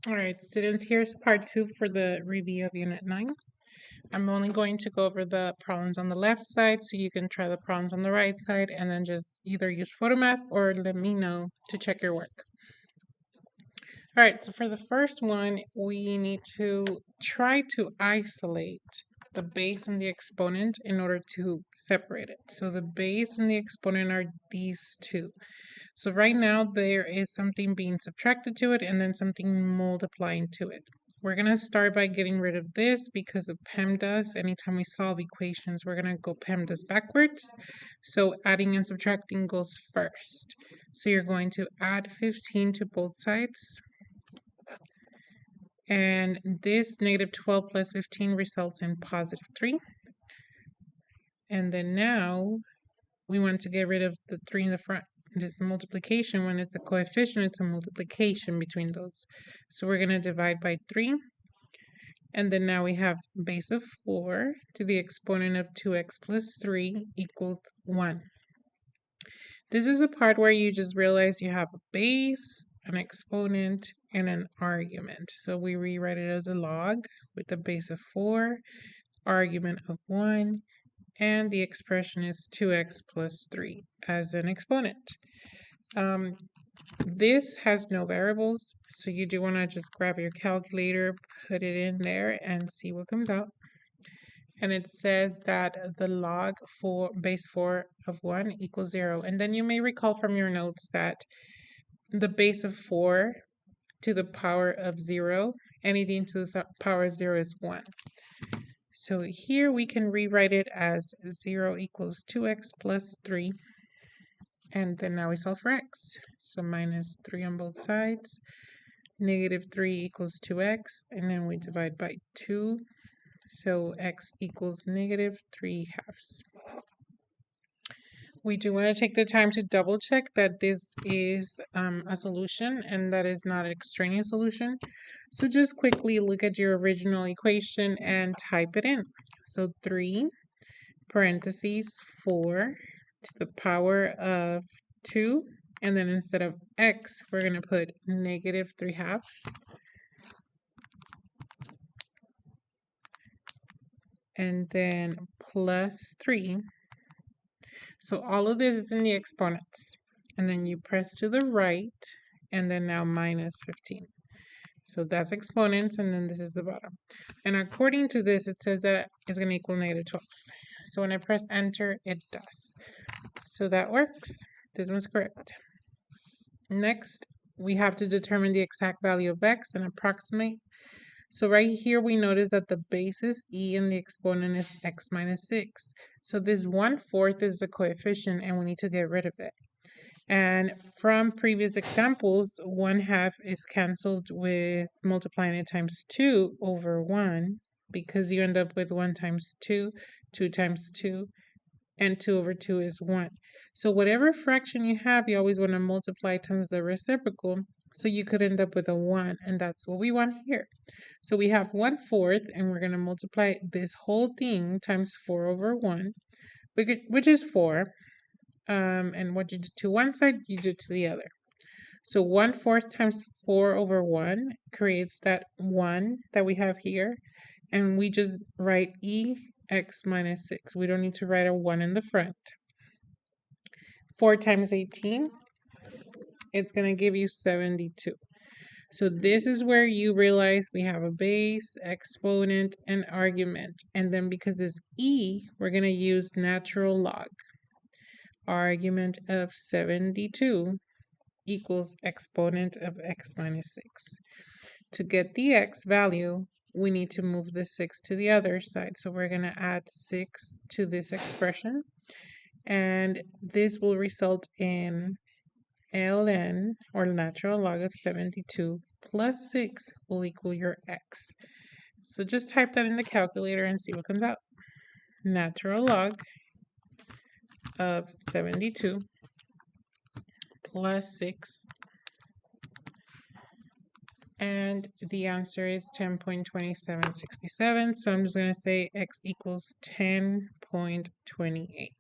All right, students, here's part 2 for the review of Unit 9. I'm only going to go over the problems on the left side, so you can try the problems on the right side and then just either use photomath or let me know to check your work. All right, so for the first one, we need to try to isolate the base and the exponent in order to separate it. So the base and the exponent are these two. So right now there is something being subtracted to it and then something multiplying to it. We're going to start by getting rid of this because of PEMDAS. Anytime we solve equations, we're going to go PEMDAS backwards. So adding and subtracting goes first. So you're going to add 15 to both sides. And this negative 12 plus 15 results in positive 3. And then now we want to get rid of the 3 in the front. This multiplication, when it's a coefficient, it's a multiplication between those. So we're going to divide by 3. And then now we have base of 4 to the exponent of 2x plus 3 equals 1. This is a part where you just realize you have a base, an exponent, and an argument. So we rewrite it as a log with the base of 4, argument of 1, and the expression is 2x plus 3 as an exponent. This has no variables, so you do want to just grab your calculator, put it in there, and see what comes out. And it says that the log for base 4 of 1 equals 0. And then you may recall from your notes that the base of 4 to the power of 0, anything to the power of 0 is 1. So here we can rewrite it as 0 equals 2x plus 3. And then now we solve for x. So minus 3 on both sides. Negative 3 equals 2x. And then we divide by 2. So x equals negative 3/2. We do want to take the time to double check that this is a solution and that is not an extraneous solution. So just quickly look at your original equation and type it in. So 3 parentheses 4 to the power of 2, and then instead of x, we're going to put negative 3/2. And then plus 3. So all of this is in the exponents. And then you press to the right, and then now minus 15. So that's exponents, and then this is the bottom. And according to this, it says that it's going to equal negative 12. So when I press enter, it does. So that works. This one's correct. Next, we have to determine the exact value of x and approximate. So right here, we notice that the base is e and the exponent is x minus 6. So this 1/4 is the coefficient, and we need to get rid of it. And from previous examples, 1/2 is canceled with multiplying it times 2 over 1, because you end up with 1 times 2, 2 times 2, and 2 over 2 is 1. So whatever fraction you have, you always want to multiply times the reciprocal, so you could end up with a 1, and that's what we want here. So we have 1/4, and we're going to multiply this whole thing times 4 over 1, which is 4. And what you do to one side, you do to the other. So 1/4 times 4 over 1 creates that 1 that we have here, and we just write x minus 6. We don't need to write a 1 in the front. 4 times 18, it's going to give you 72. So this is where you realize we have a base, exponent, and argument. And then because it's e, we're going to use natural log. Argument of 72 equals exponent of x minus 6. To get the x value, we need to move the 6 to the other side. So we're going to add 6 to this expression. And this will result in ln, or natural log of 72, plus 6 will equal your x. So just type that in the calculator and see what comes out. Natural log of 72 plus 6. And the answer is 10.2767. So I'm just going to say x equals 10.28.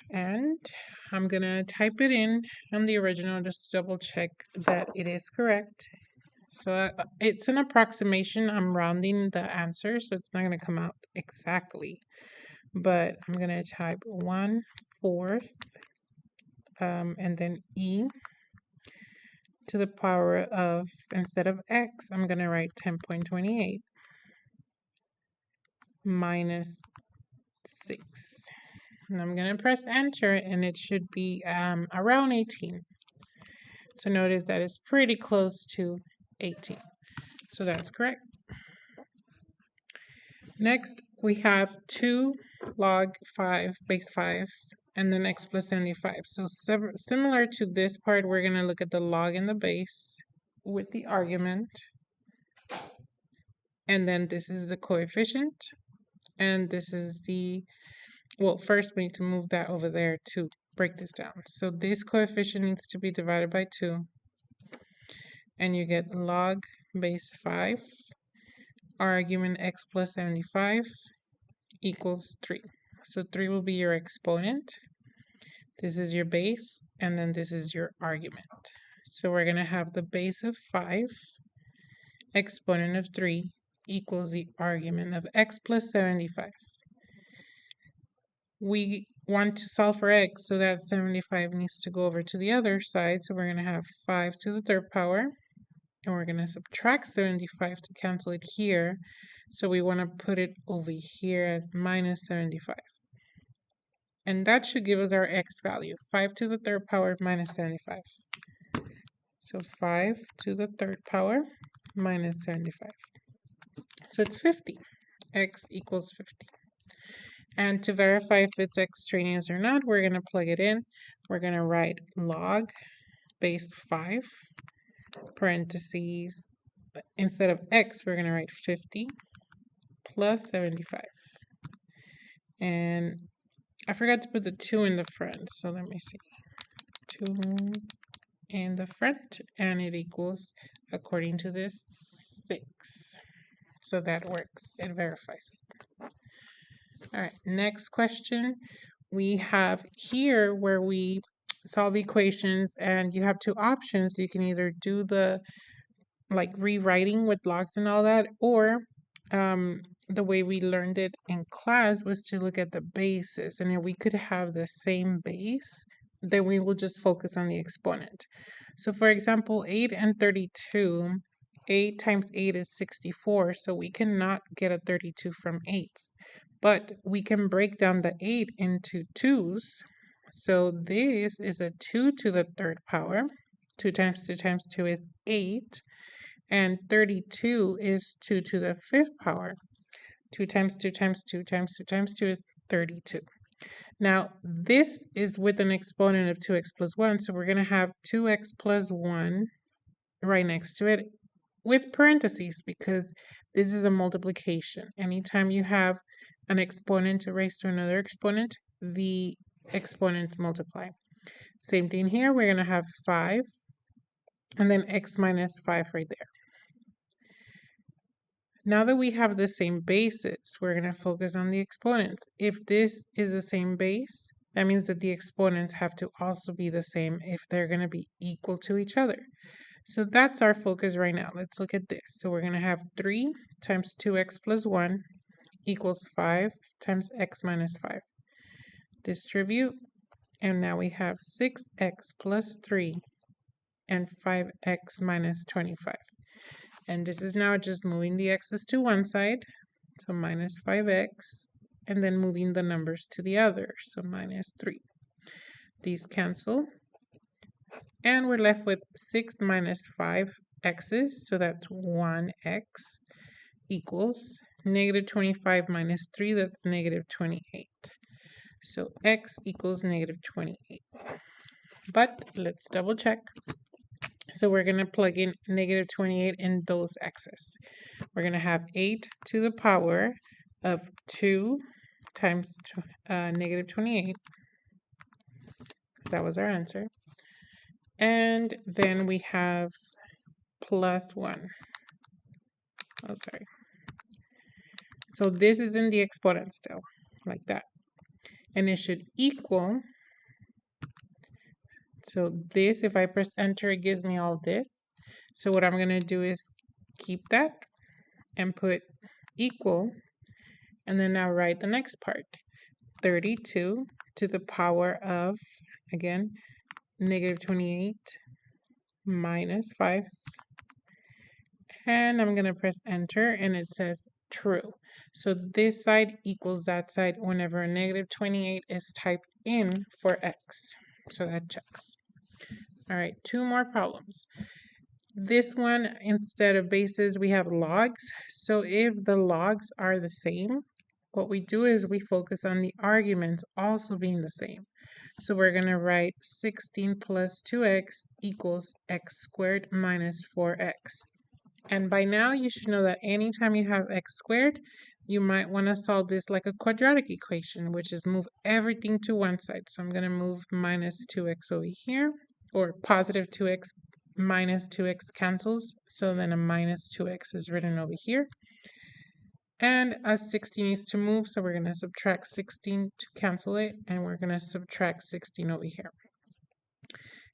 And I'm going to type it in on the original just to double check that it is correct. So it's an approximation. I'm rounding the answer, so it's not going to come out exactly. But I'm going to type 1/4 and then e to the power of, instead of x, I'm going to write 10.28 minus 6. And I'm going to press enter, and it should be around 18. So notice that it's pretty close to 18. So that's correct. Next, we have 2 log 5 base 5 and then x plus 75. So similar to this part, we're going to look at the log and the base with the argument. And then this is the coefficient. And this is the, well, first we need to move that over there to break this down. So this coefficient needs to be divided by 2. And you get log base 5, argument x plus 75 equals 3. So 3 will be your exponent. This is your base, and then this is your argument. So we're going to have the base of 5, exponent of 3, equals the argument of x plus 75. We want to solve for x, so that 75 needs to go over to the other side. So we're going to have 5 to the third power, and we're going to subtract 75 to cancel it here. So we want to put it over here as minus 75. And that should give us our x value, 5 to the third power minus 75. So 5 to the third power minus 75. So it's 50. X equals 50. And to verify if it's extraneous or not, we're going to plug it in. We're going to write log base 5, parentheses, instead of x, we're going to write 50 plus 75. And I forgot to put the 2 in the front, so let me see. 2 in the front, and it equals, according to this, 6. So that works. It verifies it. All right, next question. We have here where we solve equations, and you have 2 options. You can either do the like rewriting with logs and all that, or the way we learned it in class was to look at the bases. And if we could have the same base, then we will just focus on the exponent. So for example, 8 and 32, 8 times 8 is 64, so we cannot get a 32 from 8s. But we can break down the 8 into 2s. So this is a 2 to the third power. 2 times 2 times 2 is 8. And 32 is 2 to the fifth power. 2 times 2 times 2 times 2 times 2 is 32. Now, this is with an exponent of 2x plus 1, so we're going to have 2x plus 1 right next to it with parentheses because this is a multiplication. Anytime you have an exponent raised to another exponent, the exponents multiply. Same thing here, we're going to have 5 and then x minus 5 right there. Now that we have the same basis, we're going to focus on the exponents. If this is the same base, that means that the exponents have to also be the same if they're going to be equal to each other. So that's our focus right now. Let's look at this. So we're going to have 3 times 2x plus 1 equals 5 times x minus 5. Distribute, and now we have 6x plus 3 and 5x minus 25. And this is now just moving the x's to one side, so minus 5x, and then moving the numbers to the other, so minus 3. These cancel, and we're left with 6 minus 5x's, so that's 1x equals negative 25 minus 3, that's negative 28. So x equals negative 28. But let's double check. So we're going to plug in negative 28 in those x's. We're going to have 8 to the power of 2 times negative 28. That was our answer. And then we have plus 1. Oh, sorry. So this is in the exponent still, like that. And it should equal So this, if I press enter, it gives me all this. So what I'm going to do is keep that and put equal, and then now write the next part. 32 to the power of, again, negative 28 minus 5. And I'm going to press enter, and it says true. So this side equals that side whenever a negative 28 is typed in for x. So that checks. All right, 2 more problems. This one, instead of bases, we have logs. So if the logs are the same, what we do is we focus on the arguments also being the same. So we're going to write 16 plus 2x equals x squared minus 4x. And by now you should know that anytime you have x squared, you might want to solve this like a quadratic equation, which is move everything to one side. So I'm going to move minus 2x over here, or positive 2x minus 2x cancels. So then a minus 2x is written over here. And a 16 needs to move, so we're going to subtract 16 to cancel it, and we're going to subtract 16 over here.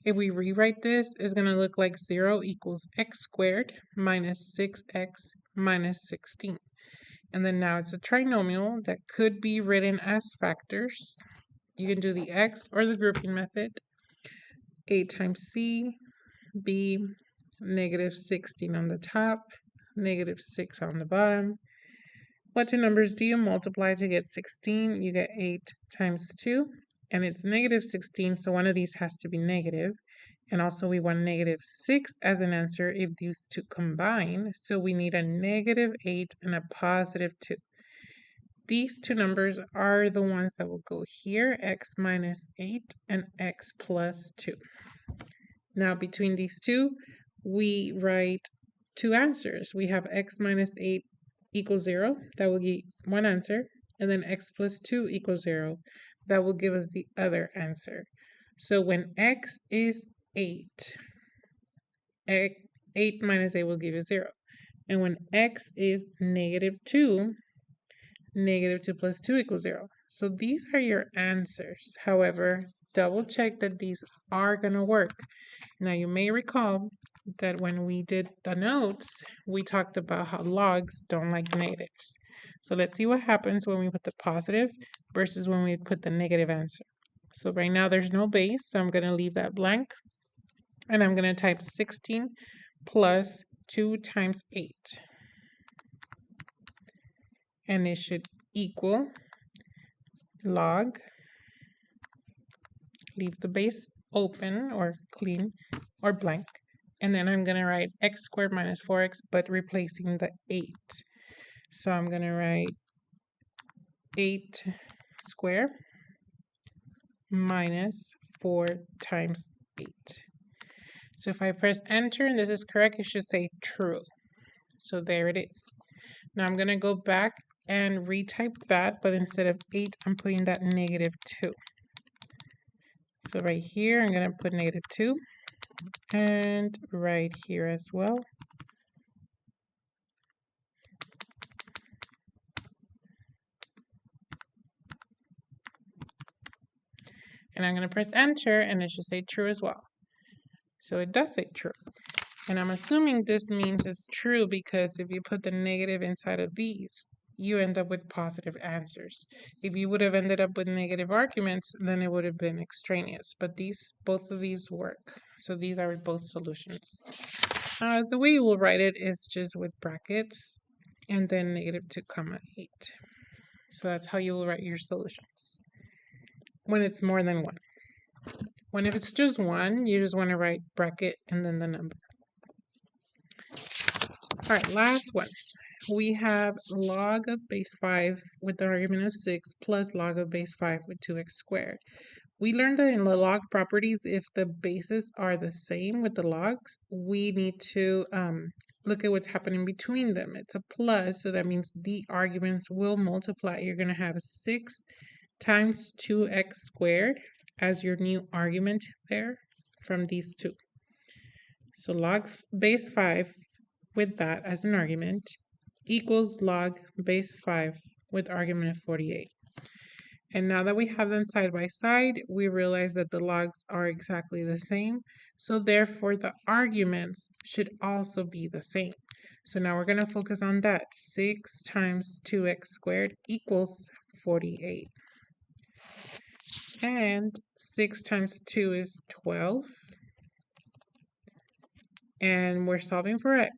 If we rewrite this, it's going to look like 0 equals x squared minus 6x minus 16. And then now it's a trinomial that could be written as factors. You can do the x or the grouping method. A times c, b, negative 16 on the top, negative 6 on the bottom. What two numbers do you multiply to get 16? You get 8 times 2, and it's negative 16, so one of these has to be negative. And also we want negative 6 as an answer if these two combine, so we need a negative 8 and a positive 2. These two numbers are the ones that will go here, x minus 8 and x plus 2. Now between these two, we write two answers. We have x minus 8 equals 0, that will give one answer, and then x plus 2 equals 0, that will give us the other answer. So when x is 8, 8 minus 8 will give you 0. And when x is negative 2, negative 2 plus 2 equals 0. So these are your answers. However, double check that these are going to work. Now you may recall that when we did the notes, we talked about how logs don't like negatives. So let's see what happens when we put the positive versus when we put the negative answer. So right now there's no base, so I'm going to leave that blank. And I'm going to type 16 plus 2 times 8. And it should equal log, leave the base open or clean or blank, and then I'm going to write x squared minus 4x, but replacing the 8. So I'm going to write 8 squared minus 4 times 8. So if I press enter and this is correct, it should say true. So there it is. Now I'm going to go back and retype that, but instead of 8, I'm putting that negative 2. So right here, I'm going to put negative 2, and right here as well. And I'm going to press enter, and it should say true as well. So it does say true. And I'm assuming this means it's true because if you put the negative inside of these, you end up with positive answers. If you would have ended up with negative arguments, then it would have been extraneous. But both of these work. So these are both solutions. The way you will write it is just with brackets and then negative 2 comma 8. So that's how you will write your solutions when it's more than one. When if it's just one, you just want to write bracket and then the number. All right, last one. We have log of base 5 with the argument of 6 plus log of base 5 with 2x squared. We learned that in the log properties, if the bases are the same with the logs, we need to look at what's happening between them. It's a plus, so that means the arguments will multiply. You're going to have 6 times 2x squared as your new argument there from these two. So log base 5 with that as an argument equals log base 5 with argument of 48. And now that we have them side by side, we realize that the logs are exactly the same. So therefore, the arguments should also be the same. So now we're going to focus on that. 6 times 2x squared equals 48. And 6 times 2 is 12. And we're solving for x.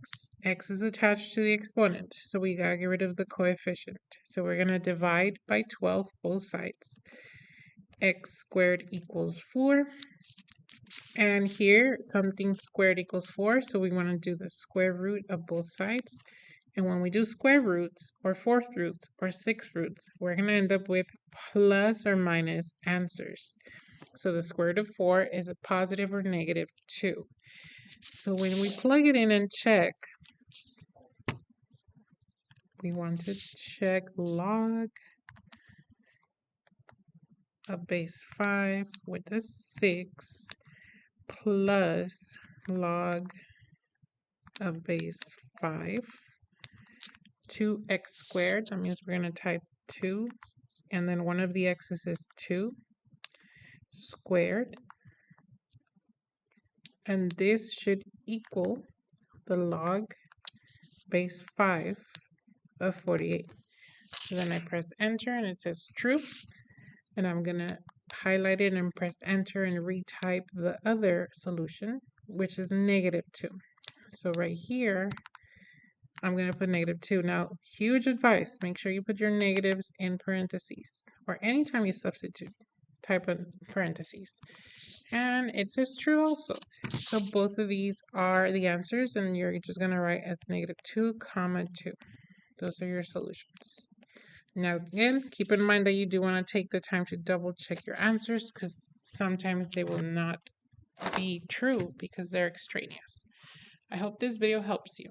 X is attached to the exponent, so we gotta get rid of the coefficient. So we're gonna divide by 12 both sides. X squared equals 4. And here, something squared equals 4, so we want to do the square root of both sides. And when we do square roots, or fourth roots, or sixth roots, we're going to end up with plus or minus answers. So the square root of 4 is a positive or negative 2. So when we plug it in and check, we want to check log of base 5 with a 6 plus log of base 5, 2x squared. That means we're going to type 2, and then one of the x's is 2 squared. And this should equal the log base 5 of 48. So then I press enter and it says true. And I'm going to highlight it and press enter and retype the other solution, which is negative 2. So right here, I'm going to put negative 2. Now, huge advice, make sure you put your negatives in parentheses, or anytime you substitute, type in parentheses. And it says true also. So both of these are the answers, and you're just going to write as negative 2, comma 2. Those are your solutions. Now, again, keep in mind that you do want to take the time to double check your answers, because sometimes they will not be true because they're extraneous. I hope this video helps you.